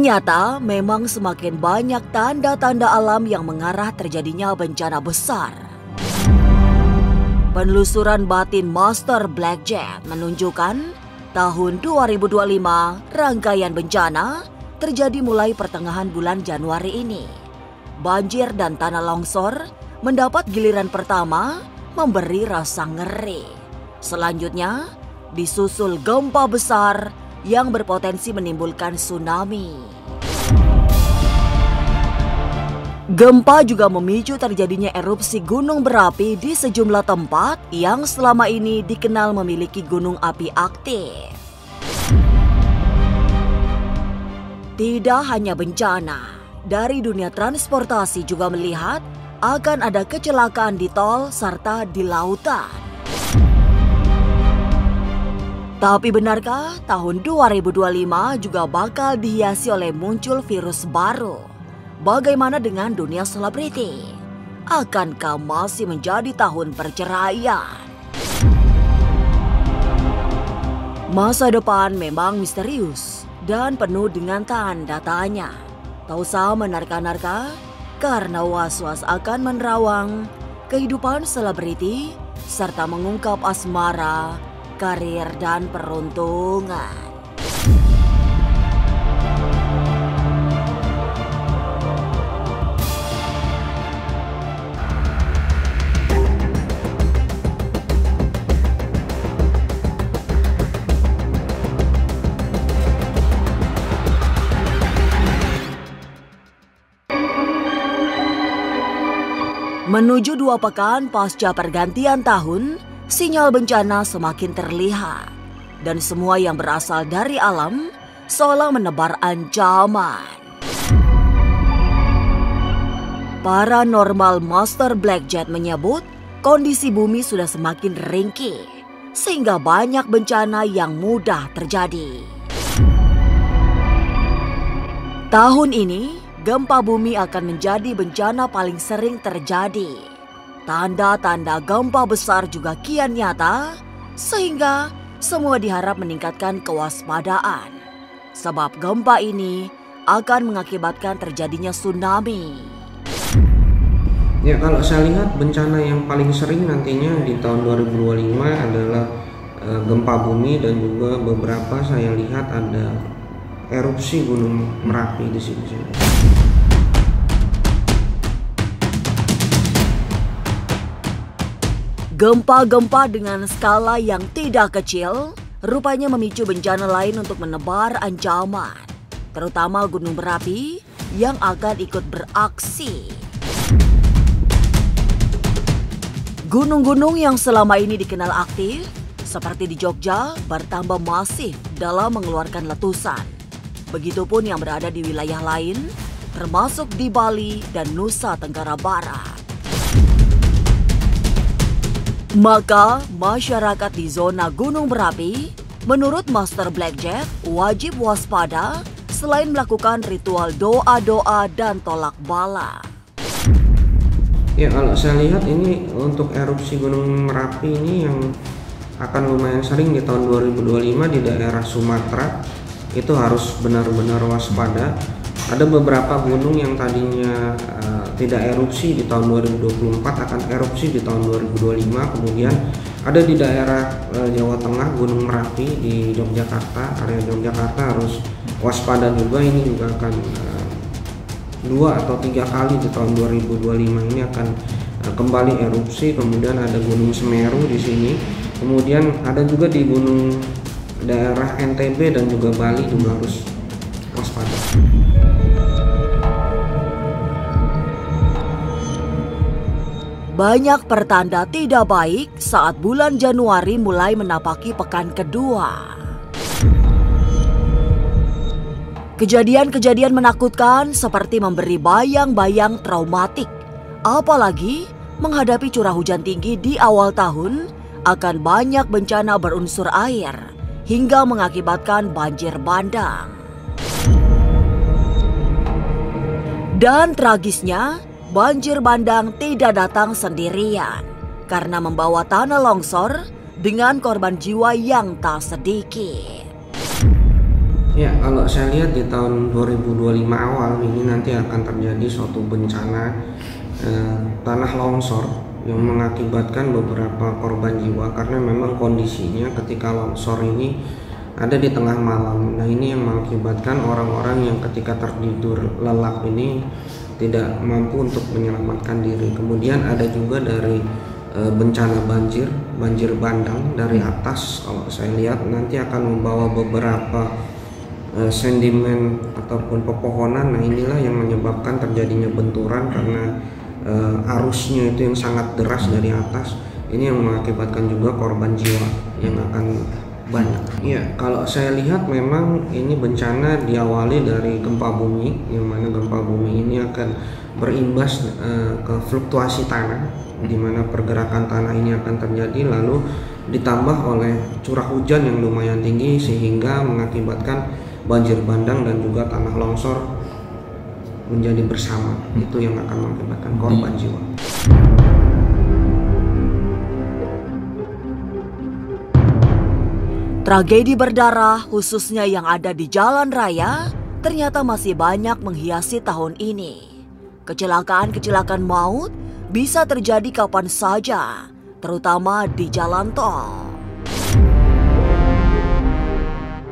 Ternyata memang semakin banyak tanda-tanda alam yang mengarah terjadinya bencana besar. Penelusuran batin Master Blackjet menunjukkan tahun 2025 rangkaian bencana terjadi mulai pertengahan bulan Januari ini. Banjir dan tanah longsor mendapat giliran pertama memberi rasa ngeri. Selanjutnya disusul gempa besar yang berpotensi menimbulkan tsunami. Gempa juga memicu terjadinya erupsi gunung berapi di sejumlah tempat yang selama ini dikenal memiliki gunung api aktif. Tidak hanya bencana, dari dunia transportasi juga melihat akan ada kecelakaan di tol serta di lautan. Tapi benarkah tahun 2025 juga bakal dihiasi oleh muncul virus baru? Bagaimana dengan dunia selebriti? Akankah masih menjadi tahun perceraian? Masa depan memang misterius dan penuh dengan tanda tanya. Tak usah menerka-nerka karena was-was akan menerawang kehidupan selebriti serta mengungkap asmara, karir dan peruntungan. Menuju 2 pekan pasca pergantian tahun, sinyal bencana semakin terlihat. Dan semua yang berasal dari alam seolah menebar ancaman. Paranormal Master Blackjet menyebut kondisi bumi sudah semakin ringkih, sehingga banyak bencana yang mudah terjadi. Tahun ini, gempa bumi akan menjadi bencana paling sering terjadi. Tanda-tanda gempa besar juga kian nyata, sehingga semua diharap meningkatkan kewaspadaan. Sebab gempa ini akan mengakibatkan terjadinya tsunami. Ya, kalau saya lihat bencana yang paling sering nantinya di tahun 2025 adalah gempa bumi, dan juga beberapa saya lihat ada erupsi Gunung Merapi di sini. Gempa-gempa dengan skala yang tidak kecil rupanya memicu bencana lain untuk menebar ancaman, terutama gunung berapi yang akan ikut beraksi. Gunung-gunung yang selama ini dikenal aktif, seperti di Jogja, bertambah masif dalam mengeluarkan letusan. Begitupun yang berada di wilayah lain, termasuk di Bali dan Nusa Tenggara Barat. Maka, masyarakat di zona gunung berapi, menurut Master Blackjet, wajib waspada selain melakukan ritual doa-doa dan tolak bala. Ya, kalau saya lihat ini untuk erupsi Gunung Merapi ini yang akan lumayan sering di tahun 2025 di daerah Sumatera, itu harus benar-benar waspada. Ada beberapa gunung yang tadinya tidak erupsi di tahun 2024 akan erupsi di tahun 2025. Kemudian ada di daerah Jawa Tengah, Gunung Merapi di Yogyakarta, area Yogyakarta harus waspada juga. Ini juga akan 2 atau 3 kali di tahun 2025 ini akan kembali erupsi. Kemudian ada Gunung Semeru di sini. Kemudian ada juga di gunung daerah NTB dan juga Bali juga harus waspada. Banyak pertanda tidak baik saat bulan Januari mulai menapaki pekan kedua. Kejadian-kejadian menakutkan seperti memberi bayang-bayang traumatik. Apalagi menghadapi curah hujan tinggi di awal tahun, akan banyak bencana berunsur air hingga mengakibatkan banjir bandang. Dan tragisnya, banjir bandang tidak datang sendirian karena membawa tanah longsor dengan korban jiwa yang tak sedikit. Ya, kalau saya lihat di tahun 2025 awal ini nanti akan terjadi suatu bencana tanah longsor yang mengakibatkan beberapa korban jiwa, karena memang kondisinya ketika longsor ini ada di tengah malam. Nah, ini yang mengakibatkan orang-orang yang ketika tertidur lelap ini tidak mampu untuk menyelamatkan diri. Kemudian ada juga dari bencana banjir bandang dari atas. Kalau saya lihat nanti akan membawa beberapa sedimen ataupun pepohonan. Nah, inilah yang menyebabkan terjadinya benturan karena arusnya itu yang sangat deras dari atas. Ini yang mengakibatkan juga korban jiwa yang akan banyak. Ya, kalau saya lihat memang ini bencana diawali dari gempa bumi, yang mana gempa bumi ini akan berimbas ke fluktuasi tanah, di mana pergerakan tanah ini akan terjadi, lalu ditambah oleh curah hujan yang lumayan tinggi sehingga mengakibatkan banjir bandang dan juga tanah longsor menjadi bersama. Itu yang akan mengakibatkan korban jiwa. Tragedi berdarah khususnya yang ada di jalan raya ternyata masih banyak menghiasi tahun ini. Kecelakaan-kecelakaan maut bisa terjadi kapan saja, terutama di jalan tol.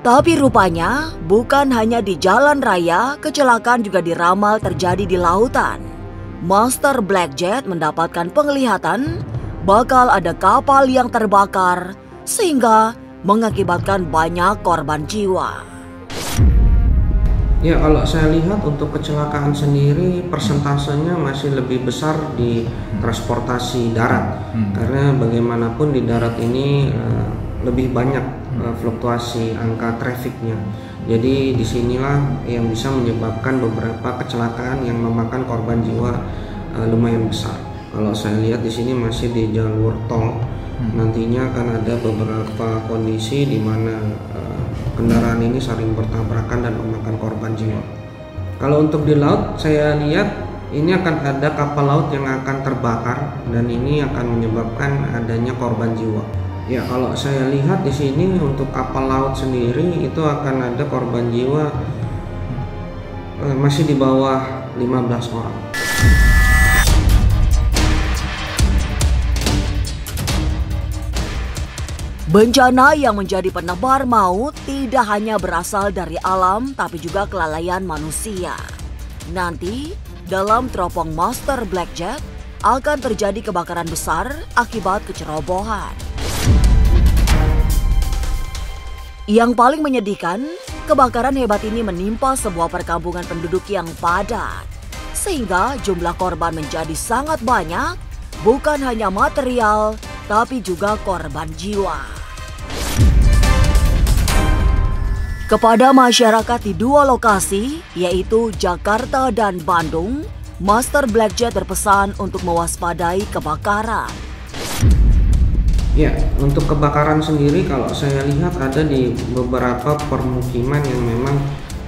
Tapi rupanya bukan hanya di jalan raya, kecelakaan juga diramal terjadi di lautan. Master Black Jet mendapatkan penglihatan bakal ada kapal yang terbakar sehingga mengakibatkan banyak korban jiwa. Ya, kalau saya lihat untuk kecelakaan sendiri persentasenya masih lebih besar di transportasi darat. Karena bagaimanapun di darat ini lebih banyak fluktuasi angka trafiknya. Jadi disinilah yang bisa menyebabkan beberapa kecelakaan yang memakan korban jiwa lumayan besar. Kalau saya lihat di sini masih di jalur tol, nantinya akan ada beberapa kondisi di mana kendaraan ini saling bertabrakan dan memakan korban jiwa. Kalau untuk di laut, saya lihat ini akan ada kapal laut yang akan terbakar dan ini akan menyebabkan adanya korban jiwa. Ya, kalau saya lihat di sini untuk kapal laut sendiri itu akan ada korban jiwa masih di bawah 15 orang. Bencana yang menjadi penebar maut tidak hanya berasal dari alam tapi juga kelalaian manusia. Nanti dalam teropong Master Black Jet akan terjadi kebakaran besar akibat kecerobohan. Yang paling menyedihkan, kebakaran hebat ini menimpa sebuah perkampungan penduduk yang padat. Sehingga jumlah korban menjadi sangat banyak, bukan hanya material, tapi juga korban jiwa. Kepada masyarakat di dua lokasi, yaitu Jakarta dan Bandung, Master Black Jet berpesan untuk mewaspadai kebakaran. Ya, untuk kebakaran sendiri kalau saya lihat ada di beberapa permukiman yang memang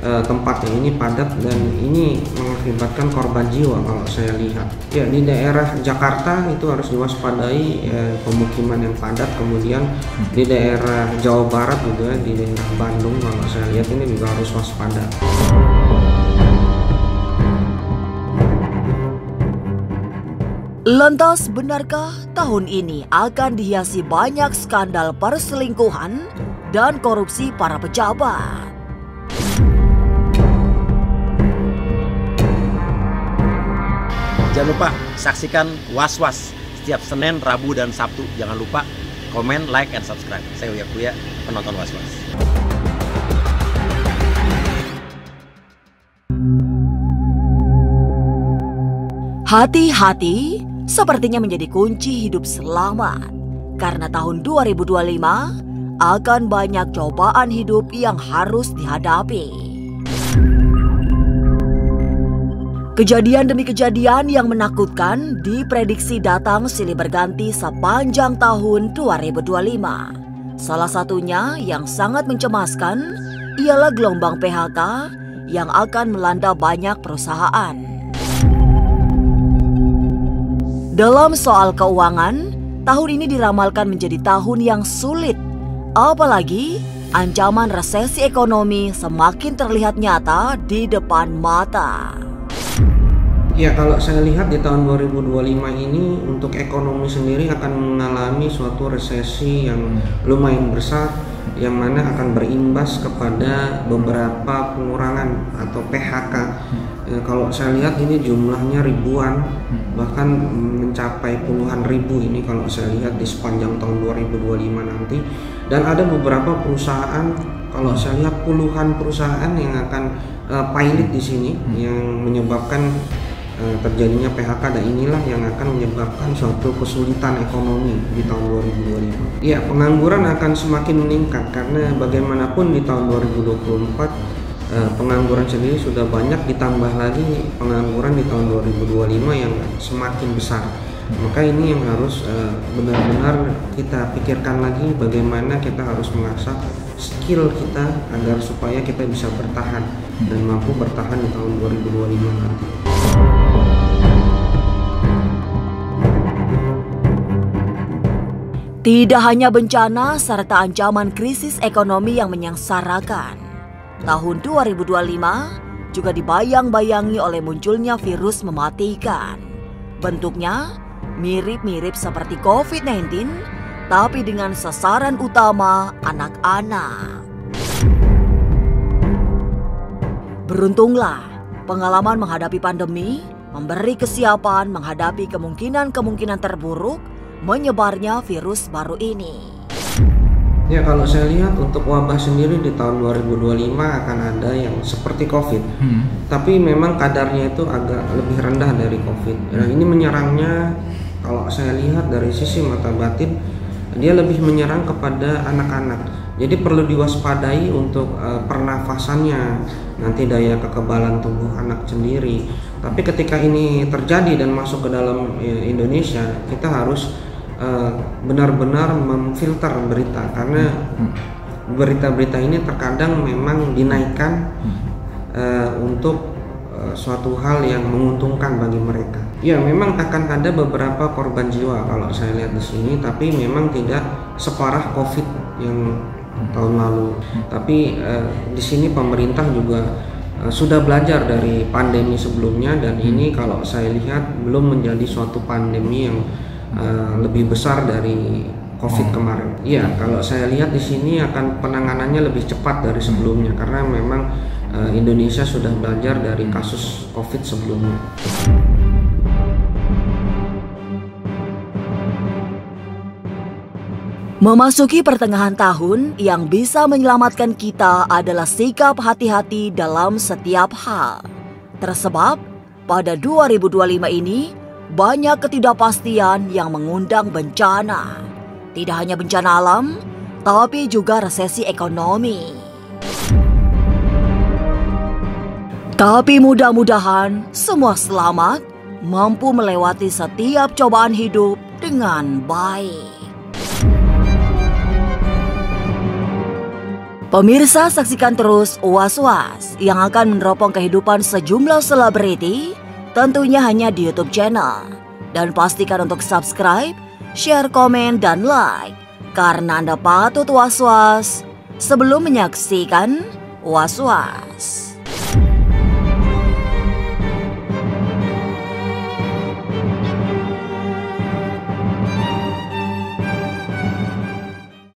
tempatnya ini padat dan ini mengakibatkan korban jiwa kalau saya lihat. Ya, di daerah Jakarta itu harus diwaspadai pemukiman yang padat, kemudian di daerah Jawa Barat juga, di daerah Bandung kalau saya lihat ini juga harus waspada. Lantas, benarkah tahun ini akan dihiasi banyak skandal perselingkuhan dan korupsi para pejabat? Jangan lupa saksikan Was Was setiap Senin, Rabu, dan Sabtu. Jangan lupa komen, like, and subscribe. Saya Uya Kuya, penonton Was Was. Hati-hati sepertinya menjadi kunci hidup selamat. Karena tahun 2025 akan banyak cobaan hidup yang harus dihadapi. Kejadian demi kejadian yang menakutkan diprediksi datang silih berganti sepanjang tahun 2025. Salah satunya yang sangat mencemaskan ialah gelombang PHK yang akan melanda banyak perusahaan. Dalam soal keuangan, tahun ini diramalkan menjadi tahun yang sulit. Apalagi ancaman resesi ekonomi semakin terlihat nyata di depan mata. Ya, kalau saya lihat di tahun 2025 ini untuk ekonomi sendiri akan mengalami suatu resesi yang lumayan besar, yang mana akan berimbas kepada beberapa pengurangan atau PHK. Kalau saya lihat ini jumlahnya ribuan, bahkan mencapai puluhan ribu ini kalau saya lihat di sepanjang tahun 2025 nanti. Dan ada beberapa perusahaan, kalau saya lihat puluhan perusahaan yang akan pilot di sini, yang menyebabkan terjadinya PHK, dan inilah yang akan menyebabkan suatu kesulitan ekonomi di tahun 2025. Ya, pengangguran akan semakin meningkat karena bagaimanapun di tahun 2024 pengangguran sendiri sudah banyak, ditambah lagi pengangguran di tahun 2025 yang semakin besar. Maka ini yang harus benar-benar kita pikirkan lagi, bagaimana kita harus mengasah skill kita agar supaya kita bisa bertahan dan mampu bertahan di tahun 2025 nanti. Tidak hanya bencana serta ancaman krisis ekonomi yang menyengsarakan, tahun 2025 juga dibayang-bayangi oleh munculnya virus mematikan. Bentuknya mirip-mirip seperti COVID-19, tapi dengan sasaran utama anak-anak. Beruntunglah, pengalaman menghadapi pandemi memberi kesiapan menghadapi kemungkinan-kemungkinan terburuk menyebarnya virus baru ini. Ya, kalau saya lihat untuk wabah sendiri di tahun 2025 akan ada yang seperti COVID, tapi memang kadarnya itu agak lebih rendah dari COVID. Nah, ini menyerangnya, kalau saya lihat dari sisi mata batin, dia lebih menyerang kepada anak-anak. Jadi perlu diwaspadai untuk pernafasannya, nanti daya kekebalan tubuh anak sendiri. Tapi ketika ini terjadi dan masuk ke dalam Indonesia, kita harus benar-benar memfilter berita, karena berita-berita ini terkadang memang dinaikkan untuk suatu hal yang menguntungkan bagi mereka. Ya, memang akan ada beberapa korban jiwa kalau saya lihat di sini, tapi memang tidak separah COVID yang tahun lalu. Tapi di sini pemerintah juga sudah belajar dari pandemi sebelumnya, dan ini kalau saya lihat belum menjadi suatu pandemi yang lebih besar dari COVID kemarin. Iya, kalau saya lihat di sini akan penanganannya lebih cepat dari sebelumnya, karena memang Indonesia sudah belajar dari kasus COVID sebelumnya. Memasuki pertengahan tahun, yang bisa menyelamatkan kita adalah sikap hati-hati dalam setiap hal. Tersebab, pada 2025 ini, banyak ketidakpastian yang mengundang bencana. Tidak hanya bencana alam, tapi juga resesi ekonomi. Tapi mudah-mudahan semua selamat, mampu melewati setiap cobaan hidup dengan baik. Pemirsa, saksikan terus Was-Was yang akan meneropong kehidupan sejumlah selebriti, tentunya hanya di YouTube channel. Dan pastikan untuk subscribe, share, komen, dan like, karena Anda patut was-was sebelum menyaksikan Was-Was.